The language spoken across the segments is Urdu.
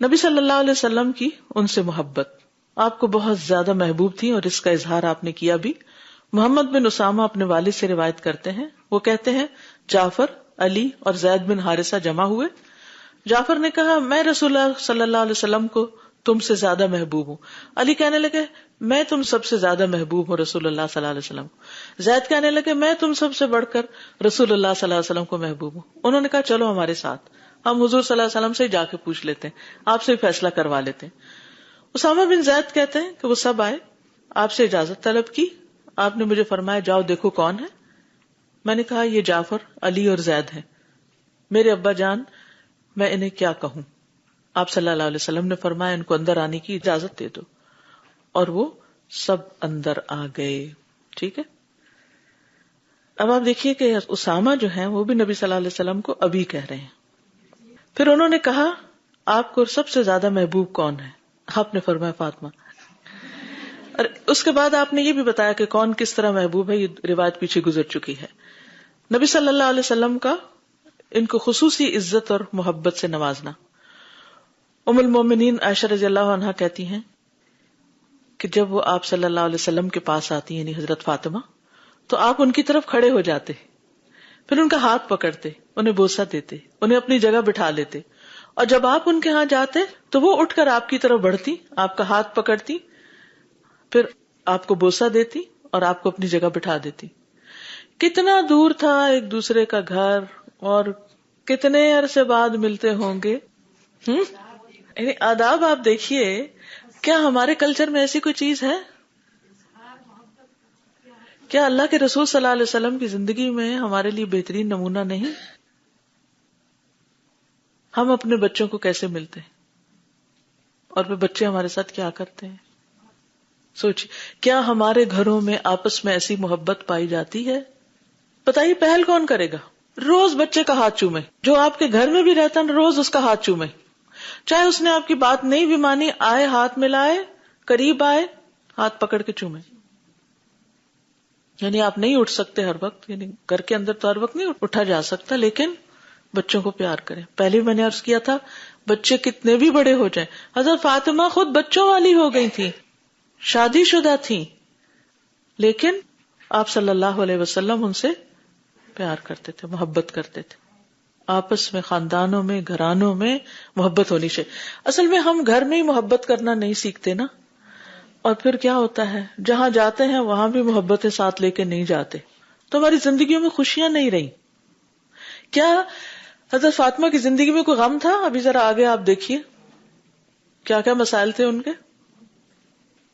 نبی صلی اللہ علیہ وسلم کی ان سے محبت، آپ کو بہت زیادہ محبوب تھی اور اس کا اظہار آپ نے کیا بھی. محمد بن اسامہ اپنے والد سے روایت کرتے ہیں، وہ کہتے ہیں جعفر، علی اور زید بن حارثہ جمع ہوئے. جعفر نے کہا میں رسول اللہ صلی اللہ علیہ وسلم کو تم سے زیادہ محبوب ہوں. علی کہنے لگے میں تم سب سے زیادہ محبوب ہوں رسول اللہ صلی اللہ علیہ وسلم. زید کہنے لگے میں تم سب سے بڑھ کر رسول اللہ صلی اللہ علیہ وسلم کو محبوب ہوں. انہوں نے کہا چلو ہمارے ساتھ، ہم حضور صلی اللہ علیہ وسلم سے جا کے پوچھ لیتے ہیں، آپ سے فیصلہ کروا لیتے ہیں. اسامہ بن زید کہتے ہیں کہ وہ سب آئے، آپ سے اجازت طلب کی. آپ نے مجھے فرمایا جاؤ دیکھو کون ہے. میں نے کہا یہ جعفر، علی اور زید ہیں. میرے ابا جان میں انہیں کیا کہوں؟ آپ صلی اللہ علیہ وسلم نے فرمایا ان کو اندر آنے کی اجازت دے دو، اور وہ سب اندر آ گئے. ٹھیک ہے. اب آپ دیکھیے کہ اسامہ جو ہیں وہ بھی نبی صلی اللہ علیہ وسلم کو ابھی کہہ رہے ہیں. پھر انہوں نے کہا آپ کو سب سے زیادہ محبوب کون ہے؟ آپ نے فرمایا فاطمہ. اور اس کے بعد آپ نے یہ بھی بتایا کہ کون کس طرح محبوب ہے، یہ روایت پیچھے گزر چکی ہے. نبی صلی اللہ علیہ وسلم کا ان کو خصوصی عزت اور محبت سے نوازنا. ام المومنین عائشہ رضی اللہ عنہا کہتی ہیں کہ جب وہ آپ صلی اللہ علیہ وسلم کے پاس آتی یعنی حضرت فاطمہ، تو آپ ان کی طرف کھڑے ہو جاتے، پھر ان کا ہاتھ پکڑتے، انہیں بوسہ دیتے، انہیں اپنی جگہ بٹھا لیتے، اور جب آپ ان کے ہاں جاتے تو وہ اٹھ کر آپ کی طرف بڑھتی، آپ کا ہاتھ پکڑتی، پھر آپ کو بوسہ دیتی اور آپ کو اپنی جگہ بٹھا دیتی. کتنا دور تھا ایک دوسرے کا گھر، اور کتنے عرصے بعد ملتے ہوں گے. یعنی آداب آپ دیکھیے، کیا ہمارے کلچر میں ایسی کوئی چیز ہے؟ کیا اللہ کے رسول صلی اللہ علیہ وسلم کی زندگی میں ہمارے لیے بہترین نمونہ نہیں؟ ہم اپنے بچوں کو کیسے ملتے ہیں اور پھر بچے ہمارے ساتھ کیا کرتے ہیں. سوچیے کیا ہمارے گھروں میں آپس میں ایسی محبت پائی جاتی ہے؟ بتائیے پہل کون کرے گا؟ روز بچے کا ہاتھ چومے، جو آپ کے گھر میں بھی رہتا ہے روز اس کا ہاتھ چومے، چاہے اس نے آپ کی بات نہیں بھی مانی، آئے ہاتھ ملائے، قریب آئے ہاتھ پکڑ کے چومے. یعنی آپ نہیں اٹھ سکتے ہر وقت، یعنی گھر کے اندر تو ہر وقت نہیں اٹھا جا سکتا، لیکن بچوں کو پیار کریں. پہلے میں نے عرض کیا تھا بچے کتنے بھی بڑے ہو جائیں، حضرت فاطمہ خود بچوں والی ہو گئی تھی، شادی شدہ تھی، لیکن آپ صلی اللہ علیہ وسلم ان سے پیار کرتے تھے، محبت کرتے تھے. آپس میں، خاندانوں میں، گھرانوں میں محبت ہونی چاہیے. اصل میں ہم گھر میں ہی محبت کرنا نہیں سیکھتے نا، اور پھر کیا ہوتا ہے جہاں جاتے ہیں وہاں بھی محبتیں ساتھ لے کے نہیں جاتے، تو ہماری زندگیوں میں خوشیاں نہیں رہی. کیا حضرت فاطمہ کی زندگی میں کوئی غم تھا؟ ابھی ذرا آگے آپ دیکھیے کیا کیا مسائل تھے ان کے.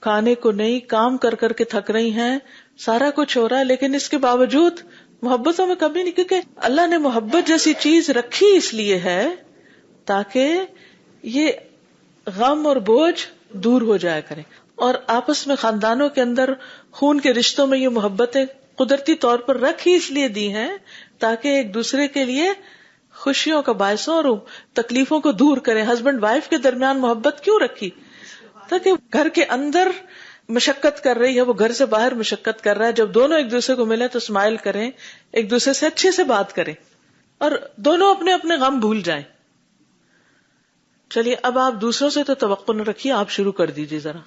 کھانے کو نہیں، کام کر کر کے تھک رہی ہیں، سارا کچھ ہو رہا ہے، لیکن اس کے باوجود محبتوں میں کمی نہیں، کیونکہ اللہ نے محبت جیسی چیز رکھی اس لیے ہے تاکہ یہ غم اور بوجھ دور ہو جایا کرے. اور آپس میں خاندانوں کے اندر خون کے رشتوں میں یہ محبتیں قدرتی طور پر رکھ ہی اس لیے دی ہیں تاکہ ایک دوسرے کے لیے خوشیوں کا باعث ہو اور تکلیفوں کو دور کریں. ہسبینڈ وائف کے درمیان محبت کیوں رکھی؟ تاکہ گھر کے اندر مشقت کر رہی ہے وہ گھر سے باہر مشقت کر رہا ہے، جب دونوں ایک دوسرے کو ملیں تو اسمائل کریں، ایک دوسرے سے اچھے سے بات کریں اور دونوں اپنے اپنے غم بھول جائیں. چلیے اب آپ دوسروں سے تو توقع نہ رکھیے، آپ شروع کر دیجیے ذرا،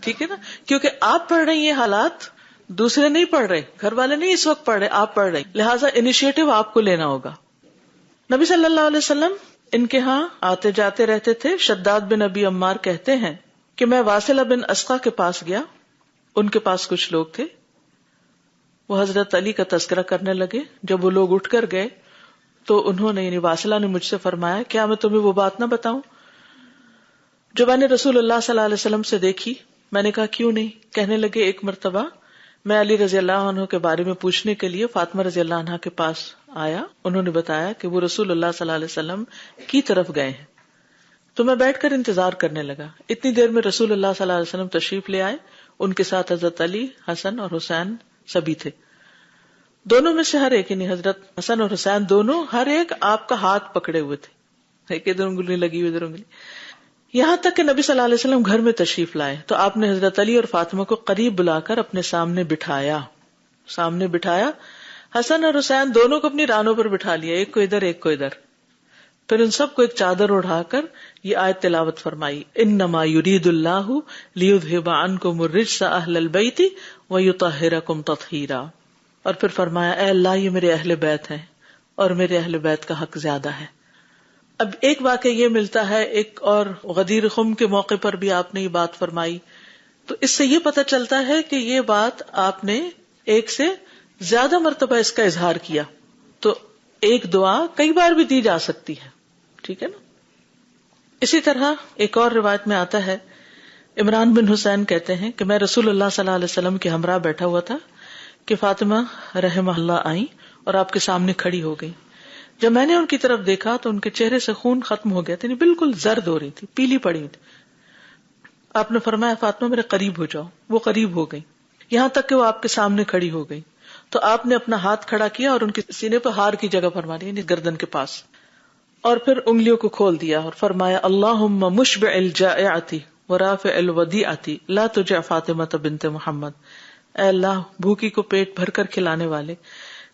ٹھیک ہے نا؟ کیونکہ آپ پڑھ رہے ہیں یہ حالات، دوسرے نہیں پڑھ رہے، گھر والے نہیں اس وقت پڑھ رہے، آپ پڑھ رہے، لہٰذا انیشیٹو آپ کو لینا ہوگا. نبی صلی اللہ علیہ وسلم ان کے ہاں آتے جاتے رہتے تھے. شداد بن ابی عمار کہتے ہیں کہ میں واصلہ بن اسقا کے پاس گیا، ان کے پاس کچھ لوگ تھے، وہ حضرت علی کا تذکرہ کرنے لگے. جب وہ لوگ اٹھ کر گئے تو انہوں نے یعنی واصلہ نے مجھ سے فرمایا کیا میں تمہیں وہ بات نہ بتاؤں جو میں نے رسول اللہ صلی اللہ علیہ وسلم سے دیکھی؟ میں نے کہا کیوں نہیں؟ کہنے لگے ایک مرتبہ میں علی رضی اللہ عنہ کے بارے میں پوچھنے کے لیے فاطمہ رضی اللہ عنہ کے پاس آیا. انہوں نے بتایا کہ وہ رسول اللہ صلی اللہ علیہ وسلم کی طرف گئے ہیں، تو میں بیٹھ کر انتظار کرنے لگا. اتنی دیر میں رسول اللہ صلی اللہ علیہ وسلم تشریف لے آئے، ان کے ساتھ حضرت علی، حسن اور حسین سبھی تھے. دونوں میں سے ہر ایک یعنی حضرت حسن اور حسین دونوں ہر ایک آپ کا ہاتھ پکڑے ہوئے تھے، ایک ادھر انگلی لگی ہوئی ادھر انگلی، یہاں تک کہ نبی صلی اللہ علیہ وسلم گھر میں تشریف لائے تو آپ نے حضرت علی اور فاطمہ کو قریب بلا کر اپنے سامنے بٹھایا. حسن اور حسین دونوں کو اپنی رانوں پر بٹھا لیا، ایک کو ادھر ایک کو ادھر. پھر ان سب کو ایک چادر اڑا کر یہ آیت تلاوت فرمائی، انما یرید اللہ لیذھب عنکم الرجس اہل البیت ویطہرکم تطہیرا، اور پھر فرمایا اے اللہ یہ میرے اہل بیت ہیں اور میرے اہل بیت کا حق زیادہ ہے۔ اب ایک واقعہ یہ ملتا ہے، ایک اور غدیر خم کے موقع پر بھی آپ نے یہ بات فرمائی، تو اس سے یہ پتہ چلتا ہے کہ یہ بات آپ نے ایک سے زیادہ مرتبہ اس کا اظہار کیا، تو ایک دعا کئی بار بھی دی جا سکتی ہے، ٹھیک ہے نا۔ اسی طرح ایک اور روایت میں آتا ہے، عمران بن حسین کہتے ہیں کہ میں رسول اللہ صلی اللہ علیہ وسلم کے ہمراہ بیٹھا ہوا تھا کہ فاطمہ رحمہ اللہ آئیں اور آپ کے سامنے کھڑی ہو گئی۔ جب میں نے ان کی طرف دیکھا تو ان کے چہرے سے خون ختم ہو گیا تھا، یعنی بالکل زرد ہو رہی تھی، پیلی پڑی تھی۔ آپ نے فرمایا فاطمہ میرے قریب ہو جاؤ، وہ قریب ہو گئی، یہاں تک کہ وہ آپ کے سامنے کھڑی ہو گئی، تو آپ نے اپنا ہاتھ کھڑا کیا اور ان کے سینے پہ ہار کی جگہ فرما دی، یعنی گردن کے پاس، اور پھر انگلیوں کو کھول دیا اور فرمایا اللہم مشبع الجائعۃ ورافع الودیعۃ لا تجع فاطمہ بنت محمد، اے اللہ بھوکی کو پیٹ بھر کر کھلانے والے،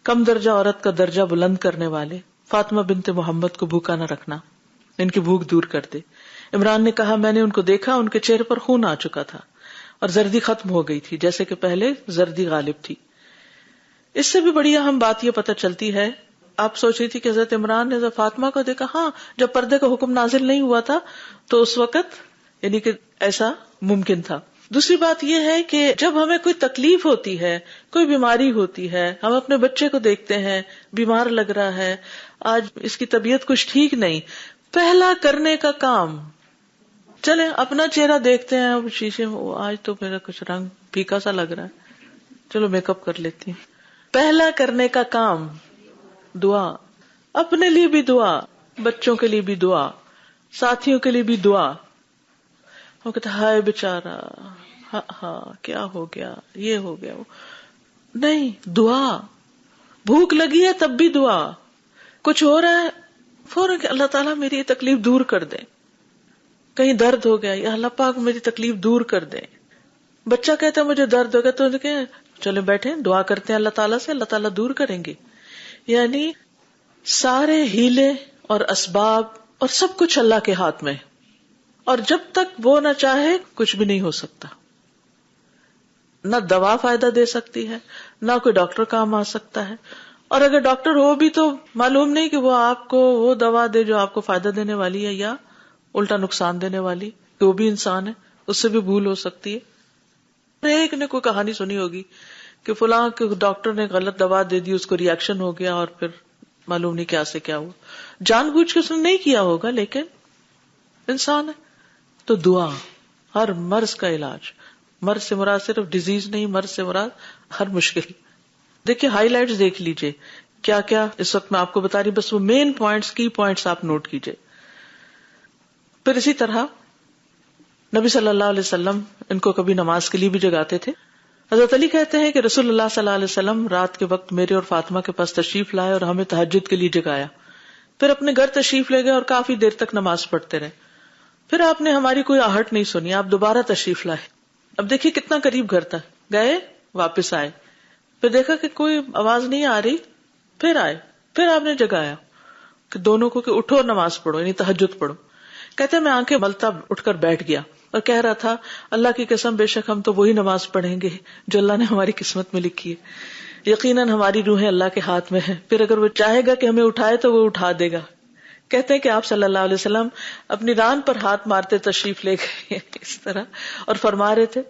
کم درجہ عورت کا درجہ بلند کرنے والے، فاطمہ بنت محمد کو بھوکا نہ رکھنا، ان کی بھوک دور کر دے۔ عمران نے کہا میں نے ان کو دیکھا، ان کے چہرے پر خون آ چکا تھا اور زردی ختم ہو گئی تھی، جیسے کہ پہلے زردی غالب تھی۔ اس سے بھی بڑی اہم بات یہ پتہ چلتی ہے، آپ سوچ رہی تھی کہ حضرت عمران نے حضرت فاطمہ کو دیکھا، ہاں جب پردے کا حکم نازل نہیں ہوا تھا تو اس وقت یعنی کہ ایسا ممکن تھا۔ دوسری بات یہ ہے کہ جب ہمیں کوئی تکلیف ہوتی ہے، کوئی بیماری ہوتی ہے، ہم اپنے بچے کو دیکھتے ہیں بیمار لگ رہا ہے، آج اس کی طبیعت کچھ ٹھیک نہیں، پہلا کرنے کا کام، چلے اپنا چہرہ دیکھتے ہیں شیشے میں، آج تو میرا کچھ رنگ پھیکا سا لگ رہا ہے، چلو میک اپ کر لیتی ہوں۔ پہلا کرنے کا کام دعا، اپنے لیے بھی دعا، بچوں کے لیے بھی دعا، ساتھیوں کے لیے بھی دعا۔ وہ کہتا ہائے بیچارہ، ہاں کیا ہو گیا، یہ ہو گیا، وہ نہیں، دعا۔ بھوک لگی ہے تب بھی دعا، کچھ ہو رہا ہے فوراً کہ اللہ تعالیٰ میری یہ تکلیف دور کر دے، کہیں درد ہو گیا یا اللہ پاک میری تکلیف دور کر دے۔ بچہ کہتا ہے مجھے درد ہو گیا تو چلے بیٹھے دعا کرتے ہیں اللہ تعالیٰ سے، اللہ تعالیٰ دور کریں گے۔ یعنی سارے ہیلے اور اسباب اور سب کچھ اللہ کے ہاتھ میں، اور جب تک وہ نہ چاہے کچھ بھی نہیں ہو سکتا۔ نہ دوا فائدہ دے سکتی ہے، نہ کوئی ڈاکٹر کام آ سکتا ہے، اور اگر ڈاکٹر ہو بھی تو معلوم نہیں کہ وہ آپ کو وہ دوا دے جو آپ کو فائدہ دینے والی ہے یا الٹا نقصان دینے والی، کہ وہ بھی انسان ہے، اس سے بھی بھول ہو سکتی ہے۔ ایک نے کوئی کہانی سنی ہوگی کہ فلاں کے ڈاکٹر نے غلط دوا دے دی، اس کو ری ایکشن ہو گیا اور پھر معلوم نہیں کیا سے کیا ہوا، جان بوجھ کے اس نے نہیں کیا ہوگا لیکن انسان ہے۔ تو دعا ہر مرض کا علاج، مرض سے مراد صرف ڈیزیز نہیں، مرض سے مراد ہر مشکل۔ دیکھیے ہائی لائٹس دیکھ لیجئے کیا کیا اس وقت میں آپ کو بتا رہی، بس وہ مین پوائنٹس، کی پوائنٹس آپ نوٹ کیجئے۔ پھر اسی طرح نبی صلی اللہ علیہ وسلم ان کو کبھی نماز کے لیے بھی جگاتے تھے۔ حضرت علی کہتے ہیں کہ رسول اللہ صلی اللہ علیہ وسلم رات کے وقت میرے اور فاطمہ کے پاس تشریف لائے اور ہمیں تہجد کے لیے جگایا، پھر اپنے گھر تشریف لے گئے اور کافی دیر تک نماز پڑھتے رہے، پھر آپ نے ہماری کوئی آہٹ نہیں سنی، آپ دوبارہ تشریف لائے۔ اب دیکھیے کتنا قریب گھر تھا، گئے واپس آئے، پھر دیکھا کہ کوئی آواز نہیں آ رہی، پھر آئے، پھر آپ نے جگایا کہ دونوں کو کہ اٹھو نماز پڑھو، یعنی تہجد پڑھو۔ کہتے ہیں میں آنکھیں ملتا اٹھ کر بیٹھ گیا اور کہہ رہا تھا اللہ کی قسم بے شک ہم تو وہی نماز پڑھیں گے جو اللہ نے ہماری قسمت میں لکھی ہے، یقیناً ہماری روحیں اللہ کے ہاتھ میں ہیں، پھر اگر وہ چاہے گا کہ ہمیں اٹھائے تو وہ اٹھا دے گا۔ کہتے ہیں کہ آپ صلی اللہ علیہ وسلم اپنی ران پر ہاتھ مارتے تشریف لے گئے اس طرح اور فرما رہے تھے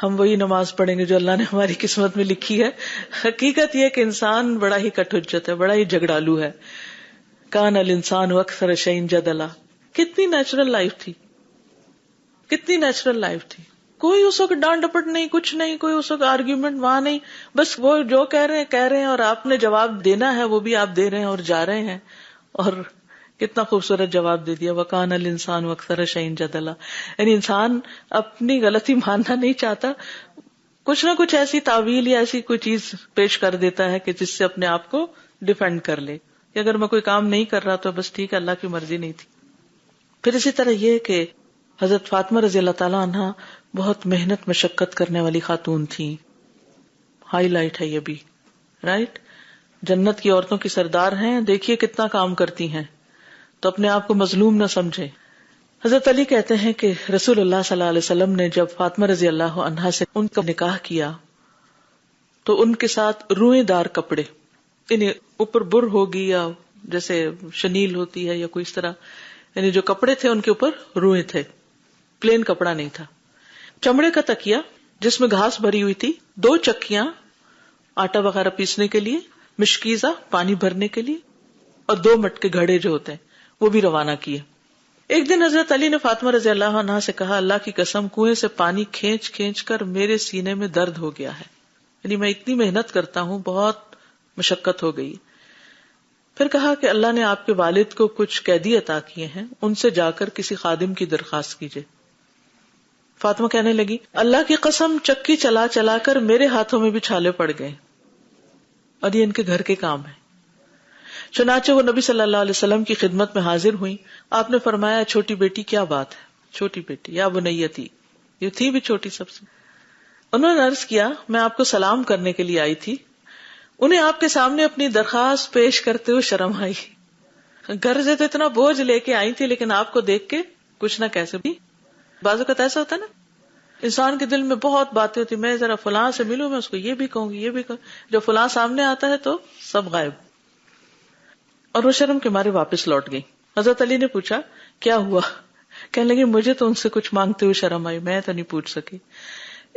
ہم وہی نماز پڑھیں گے جو اللہ نے ہماری قسمت میں لکھی ہے۔ حقیقت یہ کہ انسان بڑا ہی کٹ حجت ہے، بڑا ہی جھگڑالو ہے۔ کان الانسان اکثر شیء جدلا، کتنی نیچرل لائف تھی، کتنی نیچرل لائف تھی، کوئی اس وقت ڈانٹ ڈپٹ نہیں، کچھ نہیں، کوئی اس وقت آرگیومنٹ وہاں نہیں، بس وہ جو کہہ رہے ہیں اور آپ نے جواب دینا ہے وہ بھی آپ دے رہے ہیں اور جا رہے ہیں، اور کتنا خوبصورت جواب دے دیا وَكَانَ الْإِنسَانُ أَكْثَرَ شَيْءٍ جَدَلًا۔ یعنی انسان اپنی غلطی ماننا نہیں چاہتا، کچھ نہ کچھ ایسی تعویل یا ایسی کوئی چیز پیش کر دیتا ہے کہ جس سے اپنے آپ کو ڈیفینڈ کر لے کہ اگر میں کوئی کام نہیں کر رہا تو بس ٹھیک ہے اللہ کی مرضی نہیں تھی۔ پھر اسی طرح یہ کہ حضرت فاطمہ رضی اللہ تعالیٰ عنہ بہت محنت مشقت کرنے والی خاتون تھی، ہائی لائٹ ہے یہ بھی، رائٹ، جنت کی عورتوں کی سردار ہیں، دیکھیے کتنا کام کرتی ہیں، تو اپنے آپ کو مظلوم نہ سمجھے. حضرت علی کہتے ہیں کہ رسول اللہ صلی اللہ علیہ وسلم نے جب فاطمہ رضی اللہ عنہا سے ان کا نکاح کیا تو ان کے ساتھ روئیں دار کپڑے، یعنی اوپر بر ہوگی یا جیسے شنیل ہوتی ہے یا کوئی اس طرح، یعنی جو کپڑے تھے ان کے اوپر روئیں تھے، پلین کپڑا نہیں تھا. چمڑے کا تکیا جس میں گھاس بھری ہوئی تھی، 2 چکیاں آٹا وغیرہ پیسنے کے لیے، مشکیزہ پانی بھرنے کے لیے، اور 2 مٹکے گھڑے جو ہوتے ہیں وہ بھی روانہ کیے. ایک دن حضرت علی نے فاطمہ رضی اللہ عنہا سے کہا، اللہ کی قسم کنویں سے پانی کھینچ کھینچ کر میرے سینے میں درد ہو گیا ہے، یعنی میں اتنی محنت کرتا ہوں، بہت مشقت ہو گئی. پھر کہا کہ اللہ نے آپ کے والد کو کچھ قیدی عطا کیے ہیں، ان سے جا کر کسی خادم کی درخواست کیجیے. فاطمہ کہنے لگی، اللہ کی قسم چکی چلا چلا کر میرے ہاتھوں میں بھی چھالے پڑ گئے، اور یہ ان کے گھر کے کام ہے. چنانچہ وہ نبی صلی اللہ علیہ وسلم کی خدمت میں حاضر ہوئی. آپ نے فرمایا، چھوٹی بیٹی کیا بات ہے؟ چھوٹی بیٹی یا بنیتی، یہ تھی بھی چھوٹی سب سے. انہوں نے عرض کیا، میں آپ کو سلام کرنے کے لیے آئی تھی. انہیں آپ کے سامنے اپنی درخواست پیش کرتے ہوئے شرم آئی. گھر سے تو اتنا بوجھ لے کے آئی تھی، لیکن آپ کو دیکھ کے کچھ نہ کیسے بھی. بعض اوقات ایسا ہوتا ہے نا، انسان کے دل میں بہت باتیں ہوتی، میں ذرا فلاں سے ملوں، میں اس کو یہ بھی کہوں گی، یہ بھی کہوں. جب فلاں سامنے آتا ہے تو سب غائب. اور وہ شرم کے مارے واپس لوٹ گئی. حضرت علی نے پوچھا، کیا ہوا؟ کہنے لگی، مجھے تو ان سے کچھ مانگتے ہوئے شرم آئی، میں تو نہیں پوچھ سکی.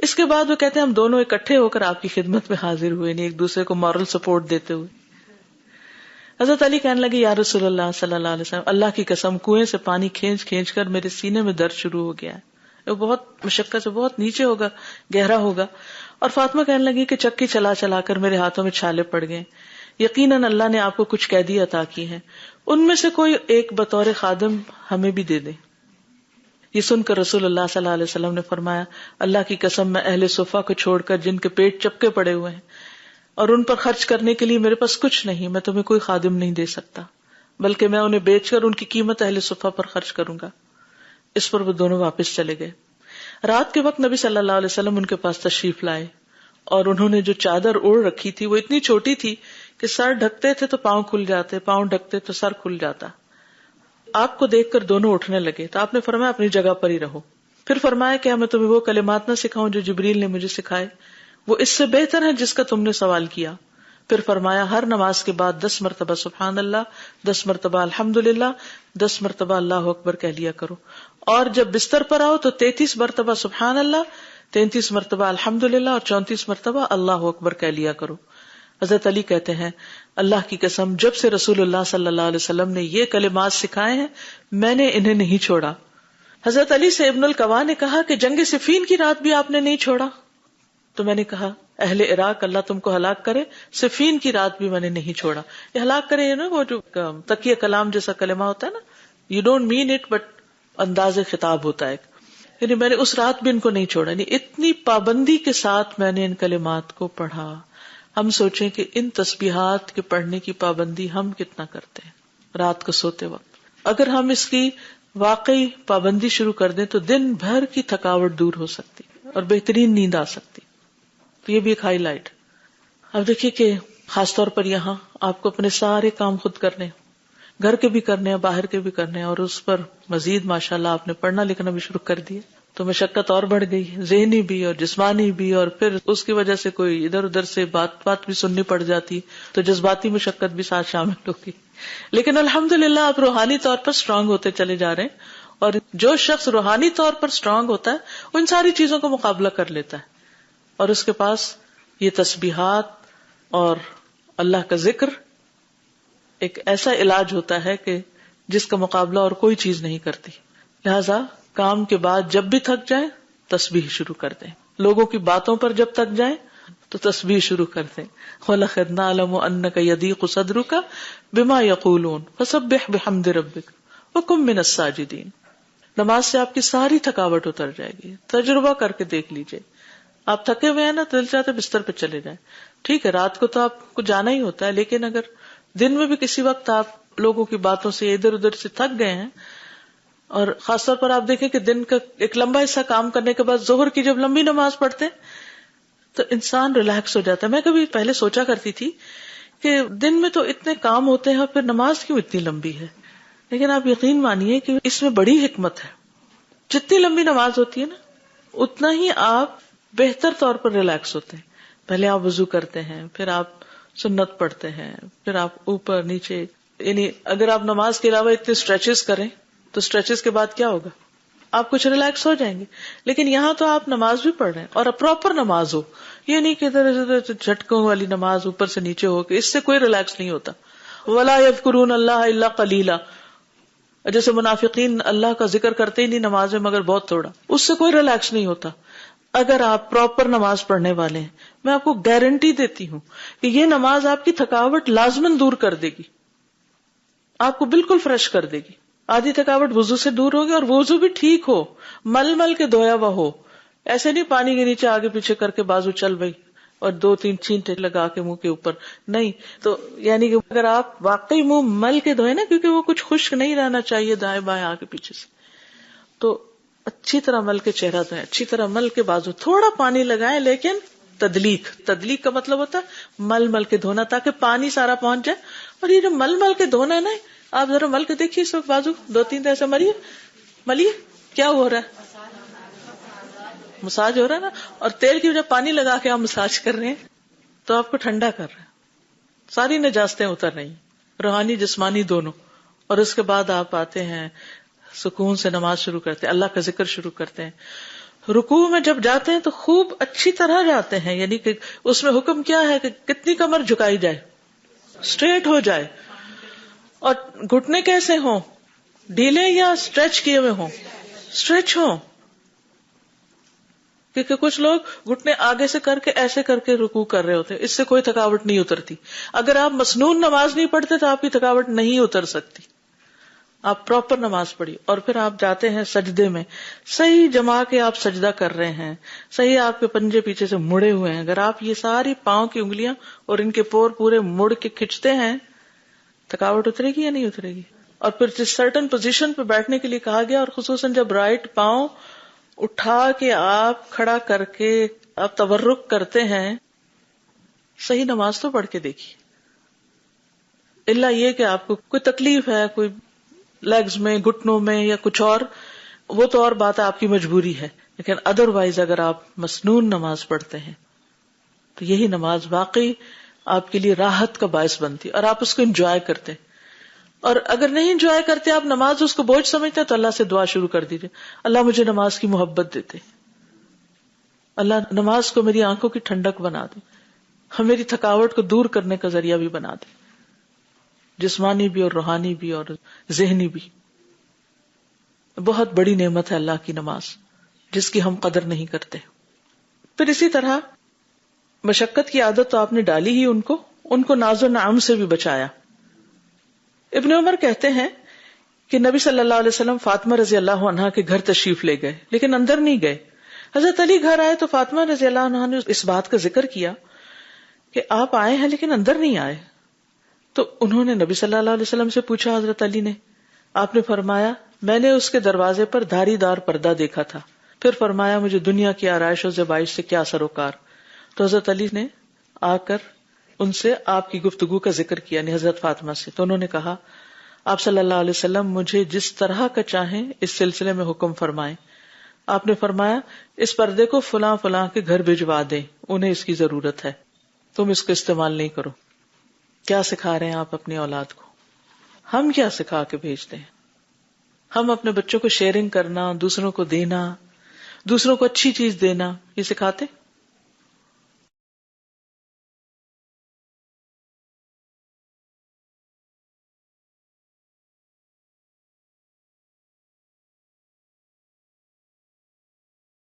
اس کے بعد وہ کہتے ہیں ہم دونوں اکٹھے ہو کر آپ کی خدمت میں حاضر ہوئے، نہیں ایک دوسرے کو مورل سپورٹ دیتے ہوئے. حضرت علی کہنے لگے، یا رسول اللہ صلی اللہ علیہ وسلم، اللہ کی قسم کنویں سے پانی کھینچ کھینچ کر میرے سینے میں درد شروع ہو گیا ہے، وہ بہت مشقت سے بہت نیچے ہوگا، گہرا ہوگا. اور فاطمہ کہنے لگی کہ چکی چلا چلا کر میرے ہاتھوں میں چھالے پڑ گئے. یقیناً اللہ نے آپ کو کچھ قیدی عطا کی ہیں، ان میں سے کوئی ایک بطور خادم ہمیں بھی دے دے. یہ سن کر رسول اللہ صلی اللہ علیہ وسلم نے فرمایا، اللہ کی قسم میں اہل صفہ کو چھوڑ کر جن کے پیٹ چپکے پڑے ہوئے ہیں اور ان پر خرچ کرنے کے لیے میرے پاس کچھ نہیں، میں تمہیں کوئی خادم نہیں دے سکتا، بلکہ میں انہیں بیچ کر ان کی قیمت اہل صفہ پر خرچ کروں گا. اس پر وہ دونوں واپس چلے گئے. رات کے وقت نبی صلی اللہ علیہ وسلم ان کے پاس تشریف لائے، اور انہوں نے جو چادر اوڑھ رکھی تھی وہ اتنی چھوٹی تھی کہ سر ڈھکتے تھے تو پاؤں کھل جاتے، پاؤں ڈھکتے تو سر کھل جاتا. آپ کو دیکھ کر دونوں اٹھنے لگے تو آپ نے فرمایا اپنی جگہ پر ہی رہو. پھر فرمایا کہ میں تمہیں وہ کلمات نہ سکھاؤں جو جبریل نے مجھے سکھائے، وہ اس سے بہتر ہے جس کا تم نے سوال کیا. پھر فرمایا ہر نماز کے بعد 10 مرتبہ سبحان اللہ، 10 مرتبہ الحمدللہ، 10 مرتبہ اللہ اکبر کہہ لیا کرو، اور جب بستر پر آؤ تو 33 مرتبہ سبحان اللہ، 33 مرتبہ الحمدللہ اور 34 مرتبہ اللہ اکبر کہہ لیا کرو. حضرت علی کہتے ہیں، اللہ کی قسم جب سے رسول اللہ صلی اللہ علیہ وسلم نے یہ کلمات سکھائے ہیں میں نے انہیں نہیں چھوڑا. حضرت علی سے ابن القوا نے کہا کہ جنگ صفین کی رات بھی آپ نے نہیں چھوڑا؟ تو میں نے کہا، اہل عراق اللہ تم کو ہلاک کرے، صفین کی رات بھی میں نے نہیں چھوڑا. یہ ہلاک کرے نا، وہ جو تقیہ کلام جیسا کلمہ ہوتا ہے نا، you don't mean it but انداز خطاب ہوتا ہے، یعنی میں نے اس رات بھی ان کو نہیں چھوڑا. یعنی اتنی پابندی کے ساتھ میں نے ان کلمات کو پڑھا. ہم سوچیں کہ ان تسبیحات کے پڑھنے کی پابندی ہم کتنا کرتے ہیں رات کو سوتے وقت. اگر ہم اس کی واقعی پابندی شروع کر دیں تو دن بھر کی تھکاوٹ دور ہو سکتی اور بہترین نیند آ سکتی. تو یہ بھی ایک ہائی لائٹ. اب دیکھیے کہ خاص طور پر یہاں آپ کو اپنے سارے کام خود کرنے، گھر کے بھی کرنے ہیں، باہر کے بھی کرنے ہیں، اور اس پر مزید ماشاءاللہ آپ نے پڑھنا لکھنا بھی شروع کر دیا تو مشقت اور بڑھ گئی، ذہنی بھی اور جسمانی بھی، اور پھر اس کی وجہ سے کوئی ادھر ادھر سے بات بھی سننی پڑ جاتی تو جذباتی مشقت بھی ساتھ شامل ہوگی. لیکن الحمدللہ آپ روحانی طور پر اسٹرانگ ہوتے چلے جا رہے ہیں، اور جو شخص روحانی طور پر اسٹرانگ ہوتا ہے وہ ان ساری چیزوں کا مقابلہ کر لیتا ہے، اور اس کے پاس یہ تسبیحات اور اللہ کا ذکر ایک ایسا علاج ہوتا ہے کہ جس کا مقابلہ اور کوئی چیز نہیں کرتی. لہذا کام کے بعد جب بھی تھک جائیں تسبیح شروع کر دیں، لوگوں کی باتوں پر جب تک جائیں تو تسبیح شروع کر دیں. وَلَقَدْ نَعْلَمُ أَنَّكَ يَضِيقُ صَدْرُكَ بِمَا يَقُولُونَ فَسَبِّحْ بِحَمْدِ رَبِّكَ وَكُن مِّنَ السَّاجِدِينَ. نماز سے آپ کی ساری تھکاوٹ اتر جائے گی. تجربہ کر کے دیکھ لیجئے. آپ تھکے ہوئے ہیں نا، دل چاہتے بستر پہ چلے جائیں. ٹھیک ہے رات کو تو آپ کو جانا ہی ہوتا ہے، لیکن اگر دن میں بھی کسی وقت آپ لوگوں کی باتوں سے ادھر ادھر سے تھک گئے ہیں، اور خاص طور پر آپ دیکھیں کہ دن کا ایک لمبا حصہ کام کرنے کے بعد ظہر کی جب لمبی نماز پڑھتے ہیں تو انسان ریلیکس ہو جاتا ہے. میں کبھی پہلے سوچا کرتی تھی کہ دن میں تو اتنے کام ہوتے ہیں اور پھر نماز کیوں اتنی لمبی ہے. لیکن آپ یقین مانیے کہ اس میں بڑی حکمت ہے. جتنی لمبی نماز ہوتی ہے نا اتنا ہی آپ بہتر طور پر ریلیکس ہوتے ہیں. پہلے آپ وضو کرتے ہیں، پھر آپ سنت پڑھتے ہیں، پھر آپ اوپر نیچے، یعنی اگر آپ نماز کے علاوہ اتنے اسٹریچز کریں تو اسٹریچز کے بعد کیا ہوگا، آپ کچھ ریلیکس ہو جائیں گے. لیکن یہاں تو آپ نماز بھی پڑھ رہے ہیں اور پراپر نماز ہو، یہ نہیں کہ ادھر جھٹکوں والی نماز اوپر سے نیچے ہو کے، اس سے کوئی ریلیکس نہیں ہوتا. وَلَا يَذْكُرُونَ اللَّهَ إِلَّا قَلِيلًا، جیسے منافقین اللہ کا ذکر کرتے ہی نہیں نماز میں مگر بہت تھوڑا، اس سے کوئی ریلیکس نہیں ہوتا. اگر آپ پراپر نماز پڑھنے والے ہیں، میں آپ کو گارنٹی دیتی ہوں کہ یہ نماز آپ کی تھکاوٹ لازماً دور کر دے گی، آپ کو بالکل فریش کر دے گی. آدھی تھکاوٹ وضو سے دور ہوگی، اور وضو بھی ٹھیک ہو، مل مل کے دھویا ہوا ہو، ایسے نہیں پانی کے نیچے آگے پیچھے کر کے بازو چل بھائی اور 2-3 چھینٹے لگا کے منہ کے اوپر نہیں. تو یعنی کہ اگر آپ واقعی منہ مل کے دھوئے نا، کیونکہ وہ کچھ خشک نہیں رہنا چاہیے دائیں بائیں آگے پیچھے سے، تو اچھی طرح مل کے چہرہ دھوئیں، اچھی طرح مل کے بازو، تھوڑا پانی لگائیں لیکن تدلیق کا مطلب ہوتا ہے مل مل کے دھونا تاکہ پانی سارا پہنچ جائے. اور یہ جو مل مل کے دھونا ہے نا، آپ ذرا مل کے دیکھیے اس وقت بازو 2-3 ایسے ملیے کیا ہو رہا ہے، مساج ہو رہا ہے نا. اور تیل کی جب پانی لگا کے آپ مساج کر رہے ہیں تو آپ کو ٹھنڈا کر رہے ہیں، ساری نجاستیں اتر رہی ہیں، روحانی جسمانی دونوں. اور اس کے بعد آپ آتے ہیں سکون سے نماز شروع کرتے ہیں، اللہ کا ذکر شروع کرتے ہیں. رکوع میں جب جاتے ہیں تو خوب اچھی طرح جاتے ہیں، یعنی کہ اس میں حکم کیا ہے کہ کتنی کمر جھکائی جائے، اسٹریٹ ہو جائے. اور گھٹنے کیسے ہوں، ڈھیلے یا اسٹریچ کیے ہوئے ہوں، اسٹریچ ہوں، کیونکہ کچھ لوگ گھٹنے آگے سے کر کے ایسے کر کے رکوع کر رہے ہوتے، اس سے کوئی تھکاوٹ نہیں اترتی. اگر آپ مسنون نماز نہیں پڑھتے تو آپ کی تھکاوٹ نہیں اتر سکتی. آپ پراپر نماز پڑھی اور پھر آپ جاتے ہیں سجدے میں، صحیح جما کے آپ سجدہ کر رہے ہیں، صحیح آپ کے پنجے پیچھے سے مڑے ہوئے ہیں. اگر آپ یہ ساری پاؤں کی انگلیاں اور ان کے پور پورے مڑ کے کھینچتے ہیں، تھکاوٹ اترے گی یا نہیں اترے گی؟ اور پھر جس سرٹن پوزیشن پہ بیٹھنے کے لیے کہا گیا، اور خصوصاً جب رائٹ پاؤں اٹھا کے آپ کھڑا کر کے آپ تورک کرتے ہیں، صحیح نماز تو پڑھ کے دیکھیے. الا یہ کہ آپ کو کوئی تکلیف ہے، کوئی لیگز میں، گھٹنوں میں یا کچھ اور، وہ تو اور بات ہے، آپ کی مجبوری ہے. لیکن ادروائز اگر آپ مسنون نماز پڑھتے ہیں تو یہی نماز واقعی آپ کے لیے راحت کا باعث بنتی اور آپ اس کو انجوائے کرتے. اور اگر نہیں انجوائے کرتے آپ نماز، اس کو بوجھ سمجھتے تو اللہ سے دعا شروع کر دیجیے، اللہ مجھے نماز کی محبت دیتے، اللہ نماز کو میری آنکھوں کی ٹھنڈک بنا دے، ہم میری تھکاوٹ کو دور کرنے کا ذریعہ بھی بنا دے، جسمانی بھی اور روحانی بھی اور ذہنی بھی. بہت بڑی نعمت ہے اللہ کی نماز، جس کی ہم قدر نہیں کرتے. پھر اسی طرح مشقت کی عادت تو آپ نے ڈالی ہی، ان کو ناز و نعم سے بھی بچایا. ابن عمر کہتے ہیں کہ نبی صلی اللہ علیہ وسلم فاطمہ رضی اللہ عنہا کے گھر تشریف لے گئے لیکن اندر نہیں گئے. حضرت علی گھر آئے تو فاطمہ رضی اللہ عنہا نے اس بات کا ذکر کیا کہ آپ آئے ہیں لیکن اندر نہیں آئے. تو انہوں نے نبی صلی اللہ علیہ وسلم سے پوچھا، حضرت علی نے، آپ نے فرمایا میں نے اس کے دروازے پر دھاری دار پردہ دیکھا تھا. پھر فرمایا مجھے دنیا کی آرائش و زیبائش سے کیا سروکار. تو حضرت علی نے آ کر ان سے آپ کی گفتگو کا ذکر کیا، یعنی حضرت فاطمہ سے. تو انہوں نے کہا آپ صلی اللہ علیہ وسلم مجھے جس طرح کا چاہیں اس سلسلے میں حکم فرمائیں. آپ نے فرمایا اس پردے کو فلاں فلاں کے گھر بھجوا دیں، انہیں اس کی ضرورت ہے، تم اس کو استعمال نہیں کرو. کیا سکھا رہے ہیں آپ اپنی اولاد کو؟ ہم کیا سکھا کے بھیجتے ہیں؟ ہم اپنے بچوں کو شیئرنگ کرنا، دوسروں کو دینا، دوسروں کو اچھی چیز دینا، یہ سکھاتے؟